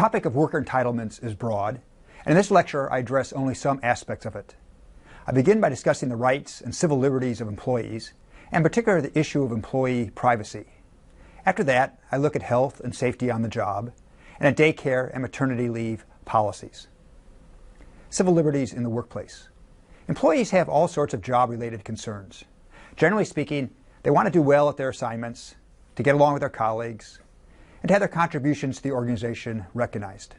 topic of worker entitlements is broad, and in this lecture I address only some aspects of it. I begin by discussing the rights and civil liberties of employees, and in particular the issue of employee privacy. After that, I look at health and safety on the job, and at daycare and maternity leave policies. Civil liberties in the workplace. Employees have all sorts of job-related concerns. Generally speaking, they want to do well at their assignments, to get along with their colleagues, and to have their contributions to the organization recognized.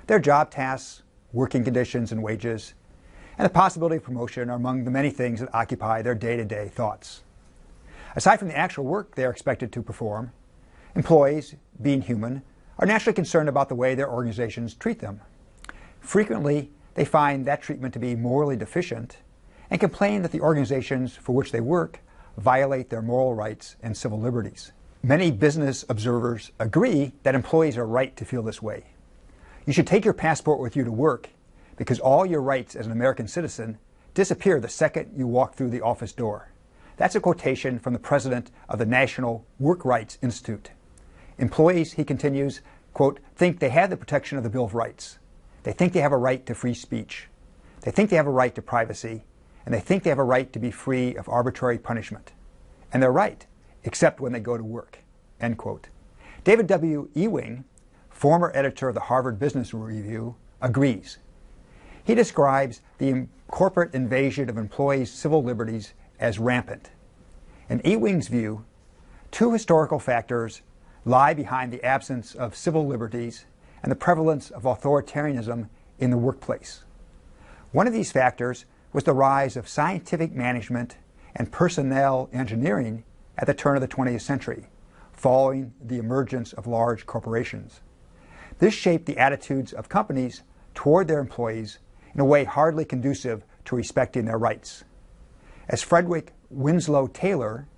Their job tasks, working conditions and wages, and the possibility of promotion are among the many things that occupy their day-to-day thoughts. Aside from the actual work they are expected to perform, employees, being human, are naturally concerned about the way their organizations treat them. Frequently, they find that treatment to be morally deficient and complain that the organizations for which they work violate their moral rights and civil liberties. Many business observers agree that employees are right to feel this way. You should take your passport with you to work because all your rights as an American citizen disappear the second you walk through the office door. That's a quotation from the president of the National Work Rights Institute. Employees, he continues, quote, think they have the protection of the Bill of Rights. They think they have a right to free speech. They think they have a right to privacy. And they think they have a right to be free of arbitrary punishment. And they're right, except when they go to work, end quote. David W. Ewing, former editor of the Harvard Business Review, agrees. He describes the corporate invasion of employees' civil liberties as rampant. In Ewing's view, two historical factors lie behind the absence of civil liberties and the prevalence of authoritarianism in the workplace. One of these factors was the rise of scientific management and personnel engineering at the turn of the 20th century, following the emergence of large corporations. This shaped the attitudes of companies toward their employees in a way hardly conducive to respecting their rights. As Frederick Winslow Taylor,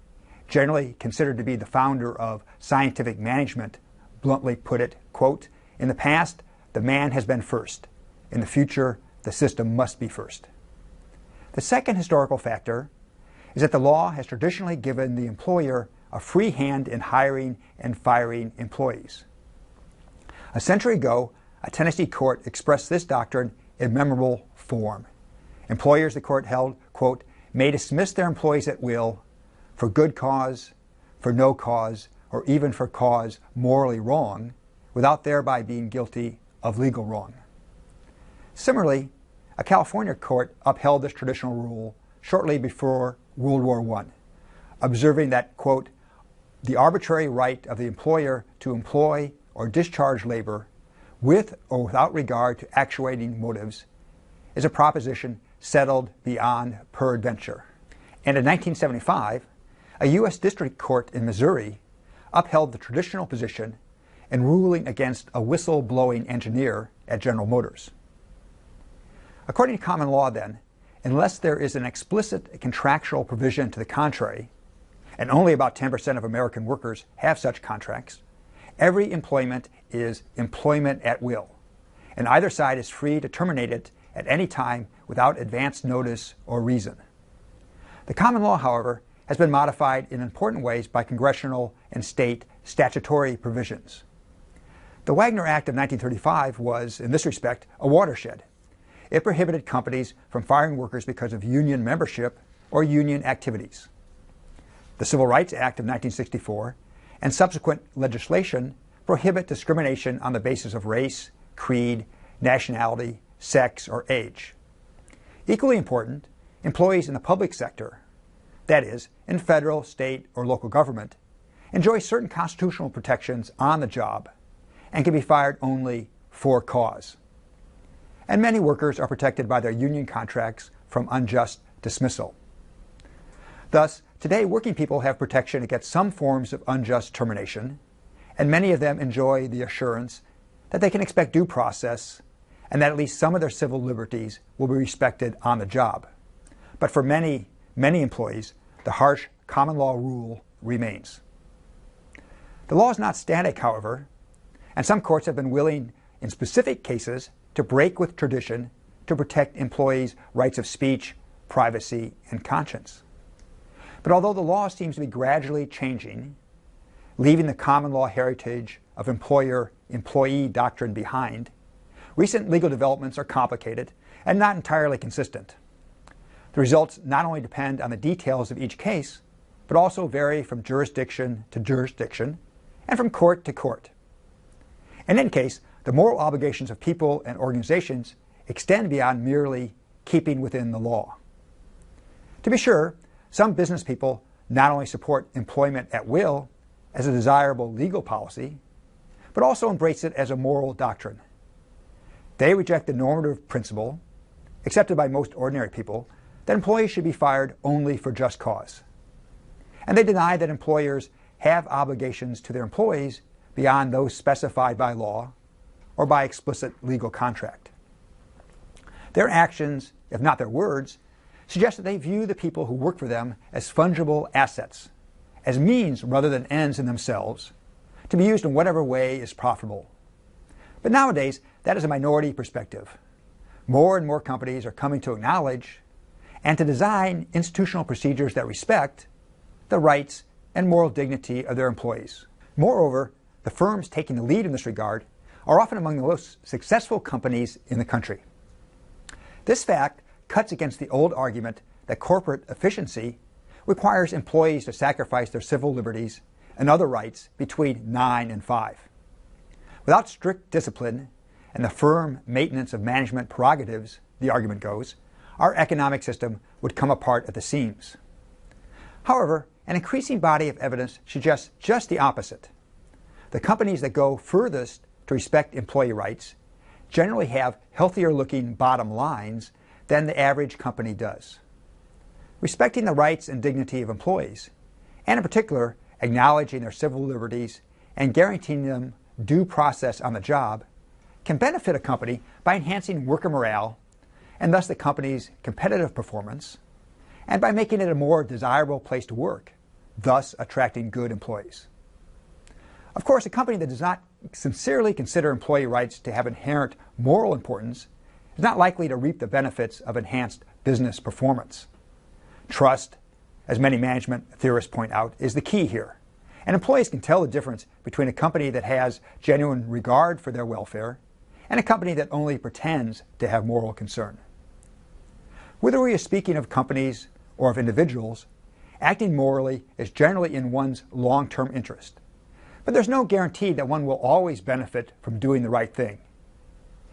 generally considered to be the founder of scientific management, bluntly put it, quote, in the past, the man has been first. In the future, the system must be first. The second historical factor is that the law has traditionally given the employer a free hand in hiring and firing employees. A century ago, a Tennessee court expressed this doctrine in memorable form. Employers, the court held, quote, may dismiss their employees at will for good cause, for no cause, or even for cause morally wrong, without thereby being guilty of legal wrong. Similarly, a California court upheld this traditional rule shortly before World War I, observing that, quote, the arbitrary right of the employer to employ or discharge labor with or without regard to actuating motives is a proposition settled beyond peradventure. And in 1975, a U.S. District Court in Missouri upheld the traditional position in ruling against a whistle-blowing engineer at General Motors. According to common law, then, unless there is an explicit contractual provision to the contrary, and only about 10% of American workers have such contracts, every employment is employment at will, and either side is free to terminate it at any time without advance notice or reason. The common law, however, has been modified in important ways by congressional and state statutory provisions. The Wagner Act of 1935 was, in this respect, a watershed. It prohibited companies from firing workers because of union membership or union activities. The Civil Rights Act of 1964 and subsequent legislation prohibit discrimination on the basis of race, creed, nationality, sex, or age. Equally important, employees in the public sector, that is, in federal, state, or local government, enjoy certain constitutional protections on the job and can be fired only for cause. And many workers are protected by their union contracts from unjust dismissal. Thus, today working people have protection against some forms of unjust termination, and many of them enjoy the assurance that they can expect due process and that at least some of their civil liberties will be respected on the job. But for many employees, the harsh common law rule remains. The law is not static, however, and some courts have been willing, in specific cases, to break with tradition to protect employees' rights of speech, privacy, and conscience. But although the law seems to be gradually changing, leaving the common law heritage of employer-employee doctrine behind, recent legal developments are complicated and not entirely consistent. The results not only depend on the details of each case, but also vary from jurisdiction to jurisdiction and from court to court. In any case, the moral obligations of people and organizations extend beyond merely keeping within the law. To be sure, some business people not only support employment at will as a desirable legal policy, but also embrace it as a moral doctrine. They reject the normative principle, accepted by most ordinary people, that employees should be fired only for just cause. And they deny that employers have obligations to their employees beyond those specified by law or by explicit legal contract. Their actions, if not their words, suggest that they view the people who work for them as fungible assets, as means rather than ends in themselves, to be used in whatever way is profitable. But nowadays, that is a minority perspective. More and more companies are coming to acknowledge and to design institutional procedures that respect the rights and moral dignity of their employees. Moreover, the firms taking the lead in this regard are often among the most successful companies in the country. This fact cuts against the old argument that corporate efficiency requires employees to sacrifice their civil liberties and other rights between 9 and 5. Without strict discipline and the firm maintenance of management prerogatives, the argument goes, our economic system would come apart at the seams. However, an increasing body of evidence suggests just the opposite. The companies that go furthest to respect employee rights generally have healthier-looking bottom lines than the average company does. Respecting the rights and dignity of employees, and in particular, acknowledging their civil liberties and guaranteeing them due process on the job, can benefit a company by enhancing worker morale and thus the company's competitive performance, and by making it a more desirable place to work, thus attracting good employees. Of course, a company that does not sincerely consider employee rights to have inherent moral importance is not likely to reap the benefits of enhanced business performance. Trust, as many management theorists point out, is the key here, and employees can tell the difference between a company that has genuine regard for their welfare and a company that only pretends to have moral concern. Whether we are speaking of companies or of individuals, acting morally is generally in one's long-term interest. But there's no guarantee that one will always benefit from doing the right thing.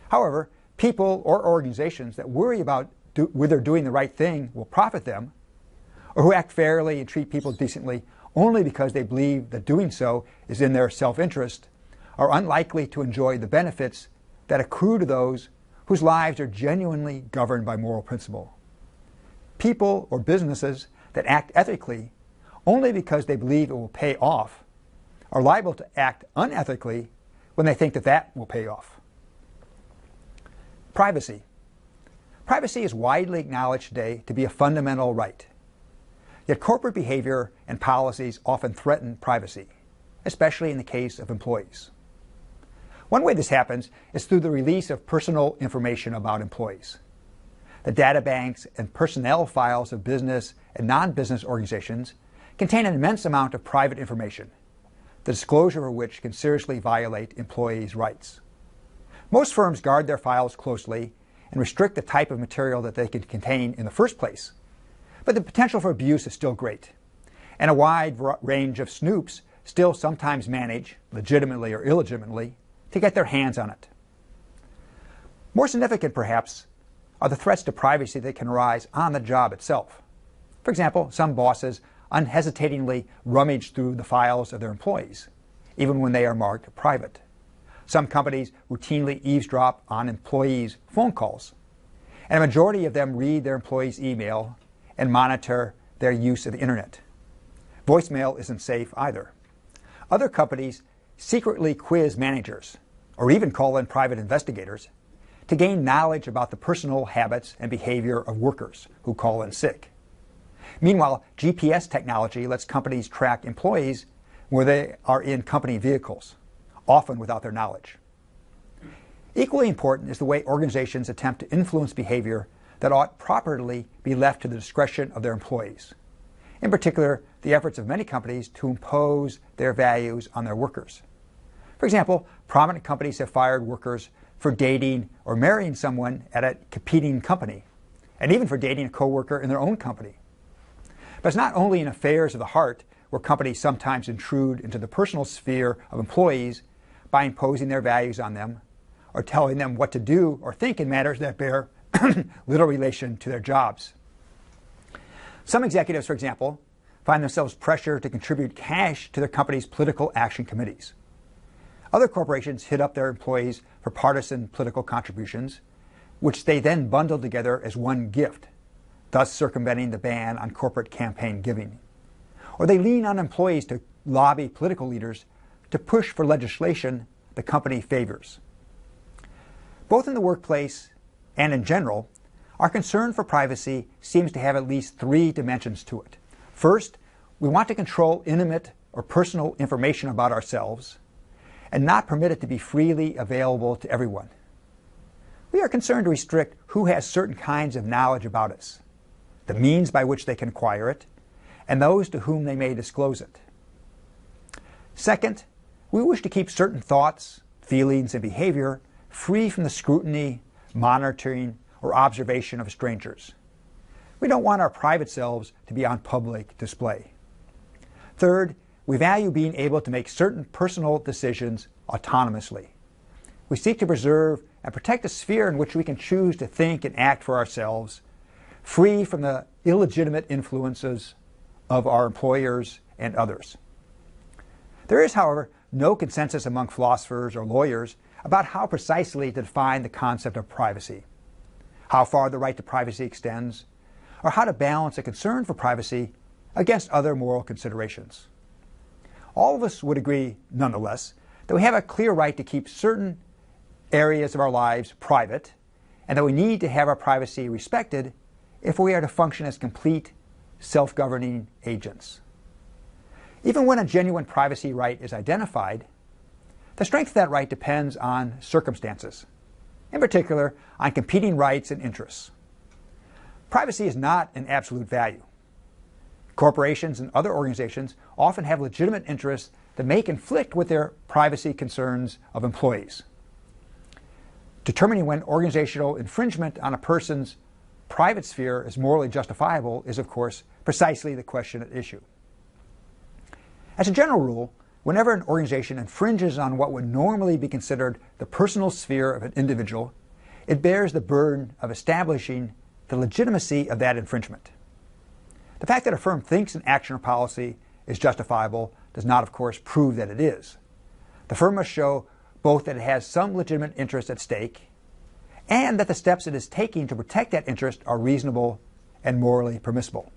However, people or organizations that worry about whether doing the right thing will profit them, or who act fairly and treat people decently only because they believe that doing so is in their self-interest, are unlikely to enjoy the benefits that accrue to those whose lives are genuinely governed by moral principle. People or businesses that act ethically only because they believe it will pay off are liable to act unethically when they think that that will pay off. Privacy. Privacy is widely acknowledged today to be a fundamental right. Yet corporate behavior and policies often threaten privacy, especially in the case of employees. One way this happens is through the release of personal information about employees. The data banks and personnel files of business and non-business organizations contain an immense amount of private information, the disclosure of which can seriously violate employees' rights. Most firms guard their files closely and restrict the type of material that they can contain in the first place, but the potential for abuse is still great, and a wide range of snoops still sometimes manage, legitimately or illegitimately, to get their hands on it. More significant, perhaps, are the threats to privacy that can arise on the job itself. For example, some bosses unhesitatingly rummage through the files of their employees, even when they are marked private. Some companies routinely eavesdrop on employees' phone calls, and a majority of them read their employees' email and monitor their use of the internet. Voicemail isn't safe either. Other companies secretly quiz managers, or even call in private investigators, to gain knowledge about the personal habits and behavior of workers who call in sick. Meanwhile, GPS technology lets companies track employees where they are in company vehicles, often without their knowledge. Equally important is the way organizations attempt to influence behavior that ought properly be left to the discretion of their employees, in particular the efforts of many companies to impose their values on their workers. For example, prominent companies have fired workers for dating or marrying someone at a competing company, and even for dating a coworker in their own company. But it's not only in affairs of the heart where companies sometimes intrude into the personal sphere of employees by imposing their values on them or telling them what to do or think in matters that bear little relation to their jobs. Some executives, for example, find themselves pressured to contribute cash to their company's political action committees. Other corporations hit up their employees for partisan political contributions, which they then bundle together as one gift, thus circumventing the ban on corporate campaign giving. Or they lean on employees to lobby political leaders to push for legislation the company favors. Both in the workplace and in general, our concern for privacy seems to have at least three dimensions to it. First, we want to control intimate or personal information about ourselves and not permit it to be freely available to everyone. We are concerned to restrict who has certain kinds of knowledge about us, the means by which they can acquire it, and those to whom they may disclose it. Second, we wish to keep certain thoughts, feelings, and behavior free from the scrutiny, monitoring, or observation of strangers. We don't want our private selves to be on public display. Third, we value being able to make certain personal decisions autonomously. We seek to preserve and protect a sphere in which we can choose to think and act for ourselves, free from the illegitimate influences of our employers and others. There is, however, no consensus among philosophers or lawyers about how precisely to define the concept of privacy, how far the right to privacy extends, or how to balance a concern for privacy against other moral considerations. All of us would agree, nonetheless, that we have a clear right to keep certain areas of our lives private, and that we need to have our privacy respected if we are to function as complete, self-governing agents. Even when a genuine privacy right is identified, the strength of that right depends on circumstances, in particular on competing rights and interests. Privacy is not an absolute value. Corporations and other organizations often have legitimate interests that may conflict with their privacy concerns of employees. Determining when organizational infringement on a person's private sphere is morally justifiable is, of course, precisely the question at issue. As a general rule, whenever an organization infringes on what would normally be considered the personal sphere of an individual, it bears the burden of establishing the legitimacy of that infringement. The fact that a firm thinks an action or policy is justifiable does not, of course, prove that it is. The firm must show both that it has some legitimate interest at stake and that the steps it is taking to protect that interest are reasonable and morally permissible.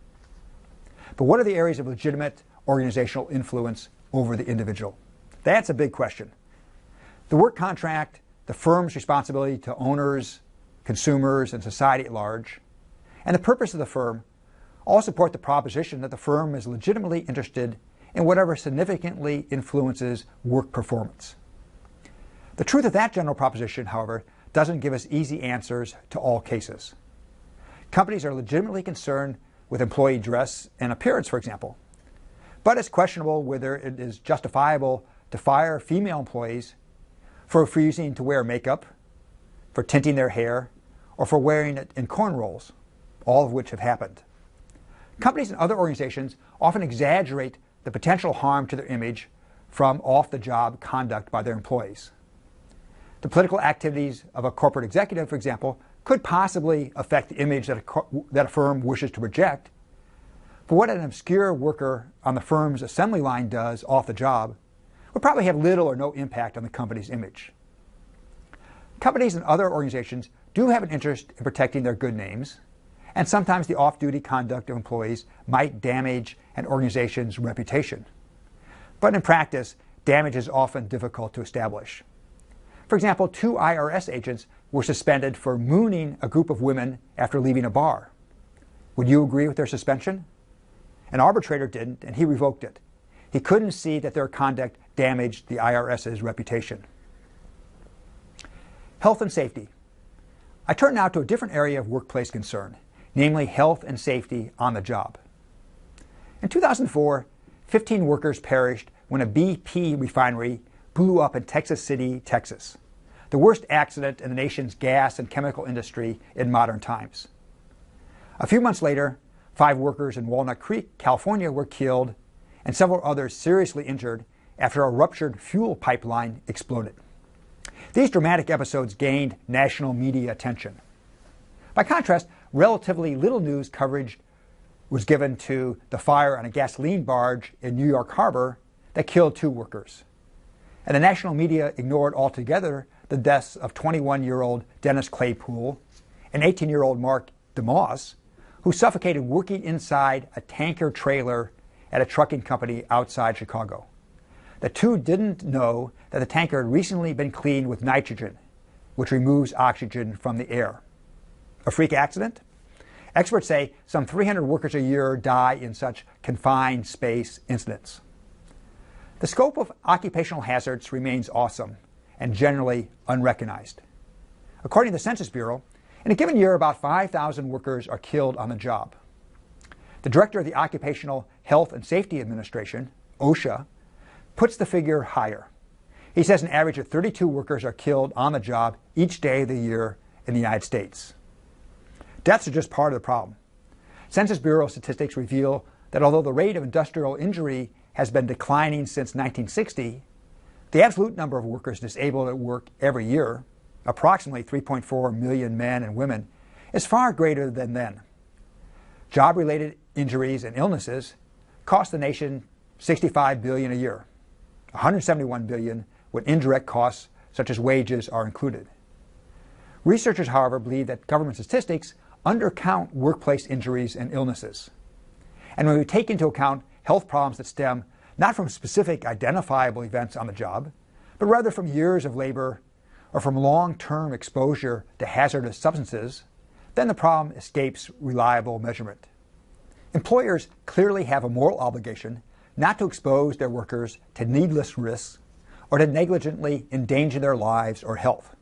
But what are the areas of legitimate organizational influence over the individual? That's a big question. The work contract, the firm's responsibility to owners, consumers, and society at large, and the purpose of the firm all support the proposition that the firm is legitimately interested in whatever significantly influences work performance. The truth of that general proposition, however, doesn't give us easy answers to all cases. Companies are legitimately concerned with employee dress and appearance, for example, but it's questionable whether it is justifiable to fire female employees for refusing to wear makeup, for tinting their hair, or for wearing it in cornrows, all of which have happened. Companies and other organizations often exaggerate the potential harm to their image from off-the-job conduct by their employees. The political activities of a corporate executive, for example, could possibly affect the image that a firm wishes to project, but what an obscure worker on the firm's assembly line does off the job would probably have little or no impact on the company's image. Companies and other organizations do have an interest in protecting their good names, and sometimes the off-duty conduct of employees might damage an organization's reputation. But in practice, damage is often difficult to establish. For example, 2 IRS agents were suspended for mooning a group of women after leaving a bar. Would you agree with their suspension? An arbitrator didn't, and he revoked it. He couldn't see that their conduct damaged the IRS's reputation. Health and safety. I turn now to a different area of workplace concern, namely health and safety on the job. In 2004, 15 workers perished when a BP refinery blew up in Texas City, Texas, the worst accident in the nation's gas and chemical industry in modern times. A few months later, 5 workers in Walnut Creek, California were killed and several others seriously injured after a ruptured fuel pipeline exploded. These dramatic episodes gained national media attention. By contrast, relatively little news coverage was given to the fire on a gasoline barge in New York Harbor that killed 2 workers. And the national media ignored altogether the deaths of 21-year-old Dennis Claypool and 18-year-old Mark DeMoss, who suffocated working inside a tanker trailer at a trucking company outside Chicago. The 2 didn't know that the tanker had recently been cleaned with nitrogen, which removes oxygen from the air. A freak accident? Experts say some 300 workers a year die in such confined space incidents. The scope of occupational hazards remains awesome and generally unrecognized. According to the Census Bureau, in a given year, about 5,000 workers are killed on the job. The director of the Occupational Health and Safety Administration, OSHA, puts the figure higher. He says an average of 32 workers are killed on the job each day of the year in the United States. Deaths are just part of the problem. Census Bureau statistics reveal that although the rate of industrial injury has been declining since 1960, the absolute number of workers disabled at work every year, approximately 3.4 million men and women, is far greater than then. Job-related injuries and illnesses cost the nation $65 billion a year, $171 billion when indirect costs such as wages are included. Researchers, however, believe that government statistics undercount workplace injuries and illnesses. And when we take into account health problems that stem not from specific identifiable events on the job, but rather from years of labor or from long-term exposure to hazardous substances, then the problem escapes reliable measurement. Employers clearly have a moral obligation not to expose their workers to needless risks or to negligently endanger their lives or health.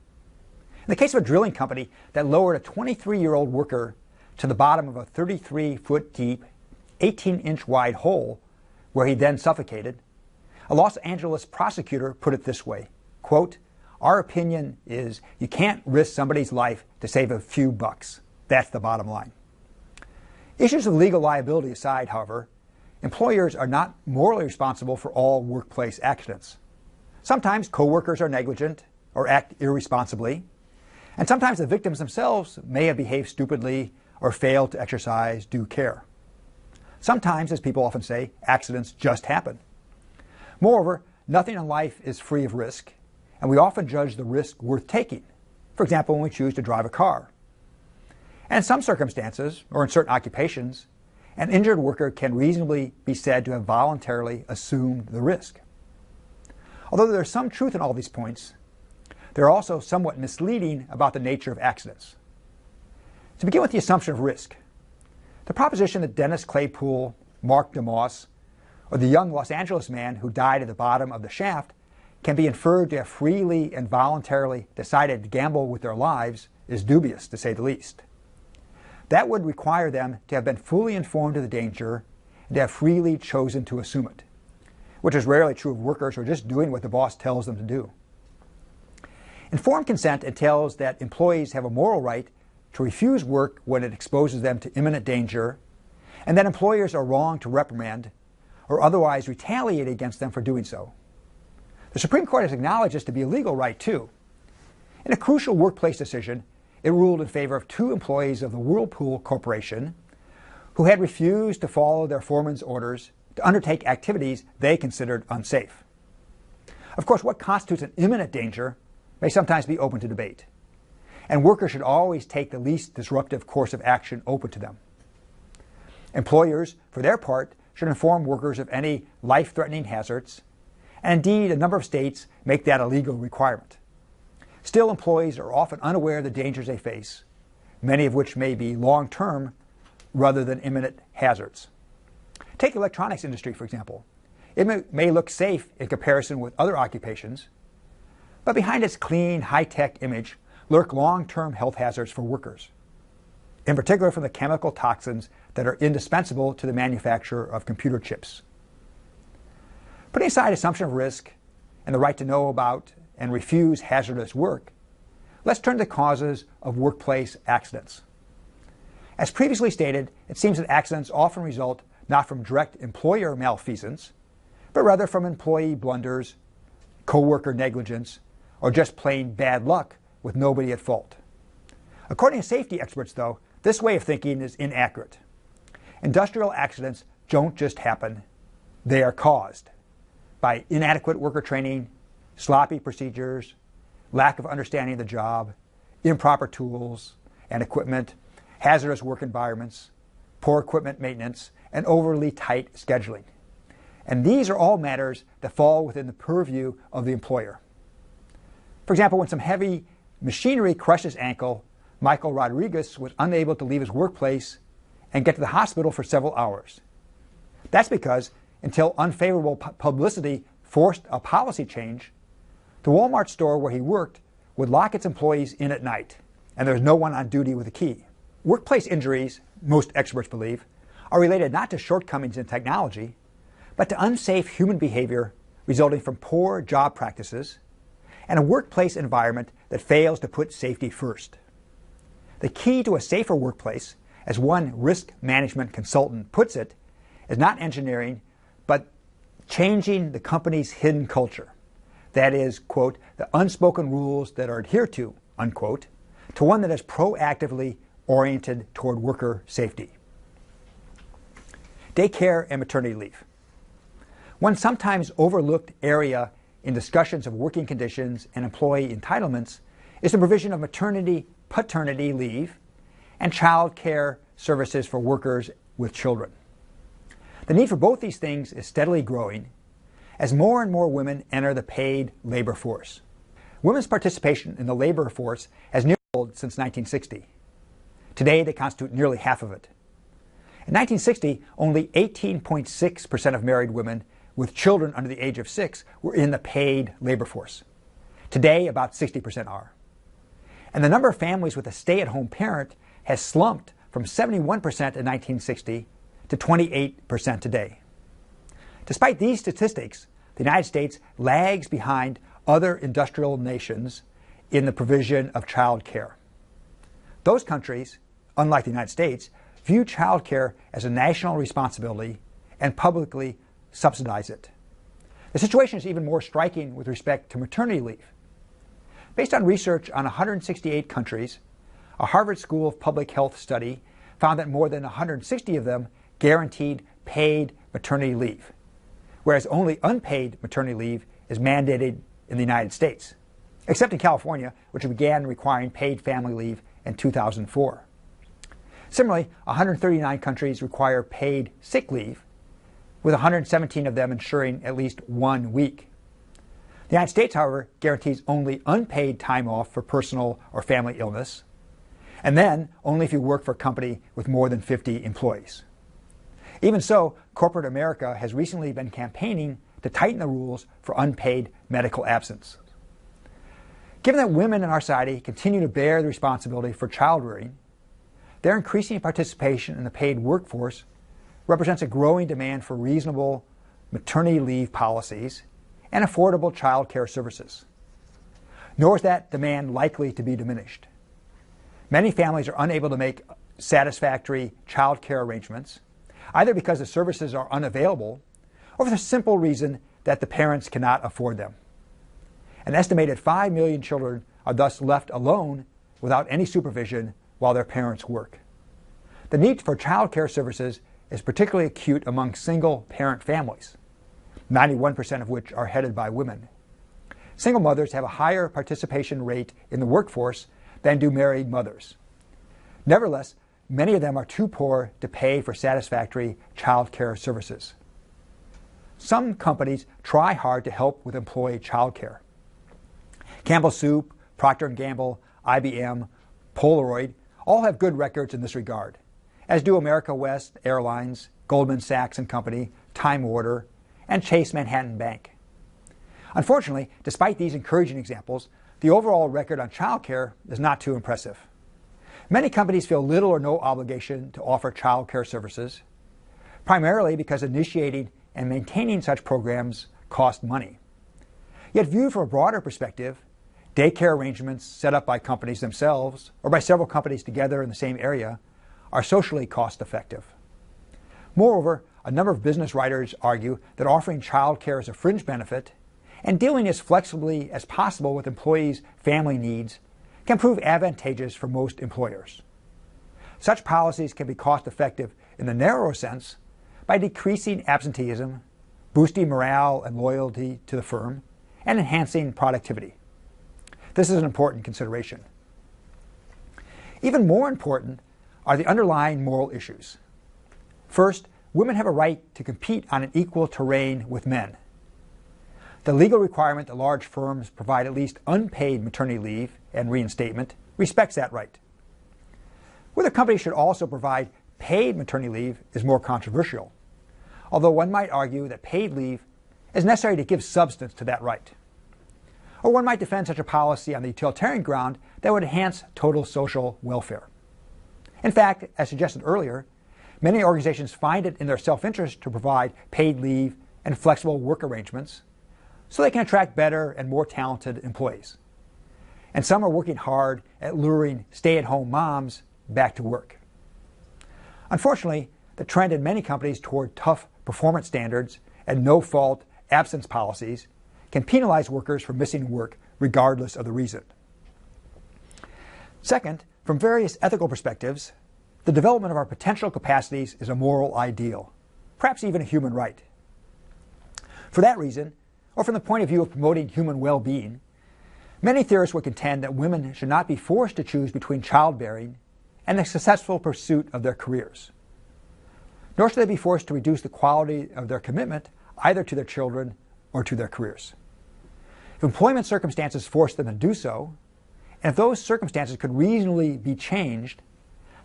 In the case of a drilling company that lowered a 23-year-old worker to the bottom of a 33-foot deep, 18-inch wide hole where he then suffocated, a Los Angeles prosecutor put it this way, quote, "Our opinion is you can't risk somebody's life to save a few bucks. That's the bottom line." Issues of legal liability aside, however, employers are not morally responsible for all workplace accidents. Sometimes coworkers are negligent or act irresponsibly, and sometimes the victims themselves may have behaved stupidly or failed to exercise due care. Sometimes, as people often say, accidents just happen. Moreover, nothing in life is free of risk, and we often judge the risk worth taking. For example, when we choose to drive a car. And in some circumstances, or in certain occupations, an injured worker can reasonably be said to have voluntarily assumed the risk. Although there is some truth in all these points, they are also somewhat misleading about the nature of accidents. To begin with the assumption of risk, the proposition that Dennis Claypool, Mark DeMoss, or the young Los Angeles man who died at the bottom of the shaft can be inferred to have freely and voluntarily decided to gamble with their lives is dubious, to say the least. That would require them to have been fully informed of the danger and to have freely chosen to assume it, which is rarely true of workers who are just doing what the boss tells them to do. Informed consent entails that employees have a moral right to refuse work when it exposes them to imminent danger, and that employers are wrong to reprimand or otherwise retaliate against them for doing so. The Supreme Court has acknowledged this to be a legal right, too. In a crucial workplace decision, it ruled in favor of 2 employees of the Whirlpool Corporation who had refused to follow their foreman's orders to undertake activities they considered unsafe. Of course, what constitutes an imminent danger may sometimes be open to debate, and workers should always take the least disruptive course of action open to them. Employers, for their part, should inform workers of any life-threatening hazards, and indeed a number of states make that a legal requirement. Still, employees are often unaware of the dangers they face, many of which may be long-term rather than imminent hazards. Take the electronics industry, for example. It may look safe in comparison with other occupations, but behind its clean, high-tech image lurk long-term health hazards for workers. in particular from the chemical toxins that are indispensable to the manufacture of computer chips. Putting aside assumption of risk and the right to know about and refuse hazardous work, let's turn to the causes of workplace accidents. As previously stated, it seems that accidents often result not from direct employer malfeasance, but rather from employee blunders, coworker negligence, or just plain bad luck with nobody at fault. According to safety experts, though, this way of thinking is inaccurate. Industrial accidents don't just happen, they are caused by inadequate worker training, sloppy procedures, lack of understanding of the job, improper tools and equipment, hazardous work environments, poor equipment maintenance, and overly tight scheduling. And these are all matters that fall within the purview of the employer. For example, when some heavy machinery crushed his ankle, Michael Rodriguez was unable to leave his workplace and get to the hospital for several hours. That's because, until unfavorable publicity forced a policy change, the Walmart store where he worked would lock its employees in at night, and there was no one on duty with a key. Workplace injuries, most experts believe, are related not to shortcomings in technology, but to unsafe human behavior resulting from poor job practices and a workplace environment that fails to put safety first. The key to a safer workplace, as one risk management consultant puts it, is not engineering, but changing the company's hidden culture. That is, quote, the unspoken rules that are adhered to, unquote, to one that is proactively oriented toward worker safety. Daycare and maternity leave. One sometimes overlooked area in discussions of working conditions and employee entitlements is the provision of maternity, paternity leave, and child care services for workers with children. The need for both these things is steadily growing as more and more women enter the paid labor force. Women's participation in the labor force has nearly doubled since 1960. Today, they constitute nearly half of it. In 1960, only 18.6% of married women with children under the age of 6 were in the paid labor force. Today, about 60% are. And the number of families with a stay-at-home parent has slumped from 71% in 1960 to 28% today. Despite these statistics, the United States lags behind other industrial nations in the provision of child care. Those countries, unlike the United States, view child care as a national responsibility and publicly subsidize it. The situation is even more striking with respect to maternity leave. Based on research on 168 countries, a Harvard School of Public Health study found that more than 160 of them guaranteed paid maternity leave, whereas only unpaid maternity leave is mandated in the United States, except in California, which began requiring paid family leave in 2004. Similarly, 139 countries require paid sick leave, with 117 of them ensuring at least 1 week. The United States, however, guarantees only unpaid time off for personal or family illness, and then only if you work for a company with more than 50 employees. Even so, corporate America has recently been campaigning to tighten the rules for unpaid medical absence. Given that women in our society continue to bear the responsibility for child rearing, their increasing participation in the paid workforce represents a growing demand for reasonable maternity leave policies and affordable child care services. Nor is that demand likely to be diminished. Many families are unable to make satisfactory child care arrangements, either because the services are unavailable or for the simple reason that the parents cannot afford them. An estimated 5 million children are thus left alone without any supervision while their parents work. The need for child care services is particularly acute among single-parent families, 91% of which are headed by women. Single mothers have a higher participation rate in the workforce than do married mothers. Nevertheless, many of them are too poor to pay for satisfactory child care services. Some companies try hard to help with employee child care. Campbell Soup, Procter & Gamble, IBM, Polaroid all have good records in this regard, as do America West Airlines, Goldman Sachs and Company, Time Warner, and Chase Manhattan Bank. Unfortunately, despite these encouraging examples, the overall record on child care is not too impressive. Many companies feel little or no obligation to offer child care services, primarily because initiating and maintaining such programs cost money. Yet viewed from a broader perspective, daycare arrangements set up by companies themselves or by several companies together in the same area are socially cost-effective. Moreover, a number of business writers argue that offering child care as a fringe benefit and dealing as flexibly as possible with employees' family needs can prove advantageous for most employers. Such policies can be cost-effective in the narrower sense by decreasing absenteeism, boosting morale and loyalty to the firm, and enhancing productivity. This is an important consideration. Even more important are the underlying moral issues. First, women have a right to compete on an equal terrain with men. The legal requirement that large firms provide at least unpaid maternity leave and reinstatement respects that right. Whether companies should also provide paid maternity leave is more controversial, although one might argue that paid leave is necessary to give substance to that right. Or one might defend such a policy on the utilitarian ground that would enhance total social welfare. In fact, as suggested earlier, many organizations find it in their self-interest to provide paid leave and flexible work arrangements so they can attract better and more talented employees. And some are working hard at luring stay-at-home moms back to work. Unfortunately, the trend in many companies toward tough performance standards and no-fault absence policies can penalize workers for missing work regardless of the reason. Second, from various ethical perspectives, the development of our potential capacities is a moral ideal, perhaps even a human right. For that reason, or from the point of view of promoting human well-being, many theorists would contend that women should not be forced to choose between childbearing and the successful pursuit of their careers. Nor should they be forced to reduce the quality of their commitment either to their children or to their careers. If employment circumstances force them to do so, and if those circumstances could reasonably be changed,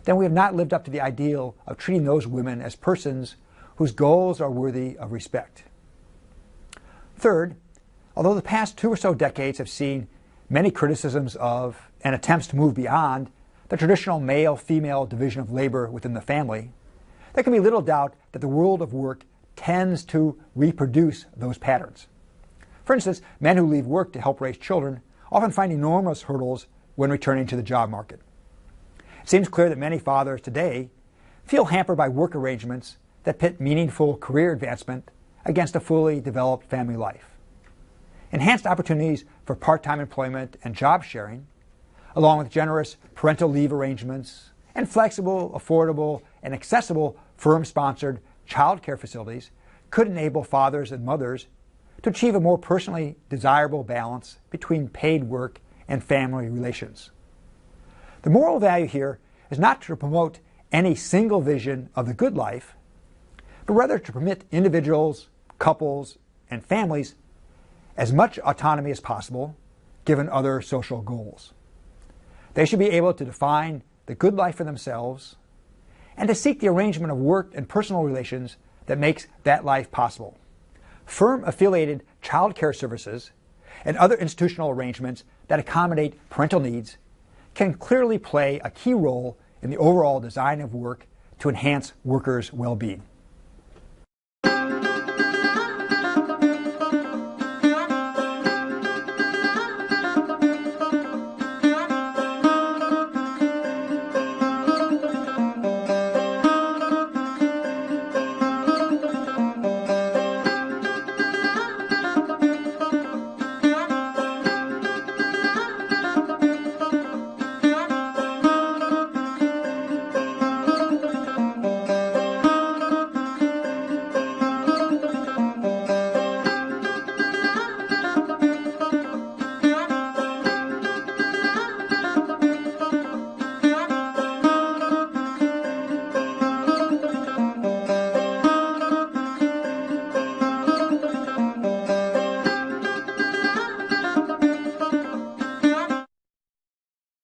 then we have not lived up to the ideal of treating those women as persons whose goals are worthy of respect. Third, although the past 2 or so decades have seen many criticisms of and attempts to move beyond the traditional male-female division of labor within the family, there can be little doubt that the world of work tends to reproduce those patterns. For instance, men who leave work to help raise children often find enormous hurdles when returning to the job market. It seems clear that many fathers today feel hampered by work arrangements that pit meaningful career advancement against a fully developed family life. Enhanced opportunities for part-time employment and job sharing, along with generous parental leave arrangements and flexible, affordable, and accessible firm-sponsored child care facilities could enable fathers and mothers to achieve a more personally desirable balance between paid work and family relations. The moral value here is not to promote any single vision of the good life, but rather to permit individuals, couples, and families as much autonomy as possible given other social goals. They should be able to define the good life for themselves and to seek the arrangement of work and personal relations that makes that life possible. Firm-affiliated child care services and other institutional arrangements that accommodate parental needs can clearly play a key role in the overall design of work to enhance workers' well-being.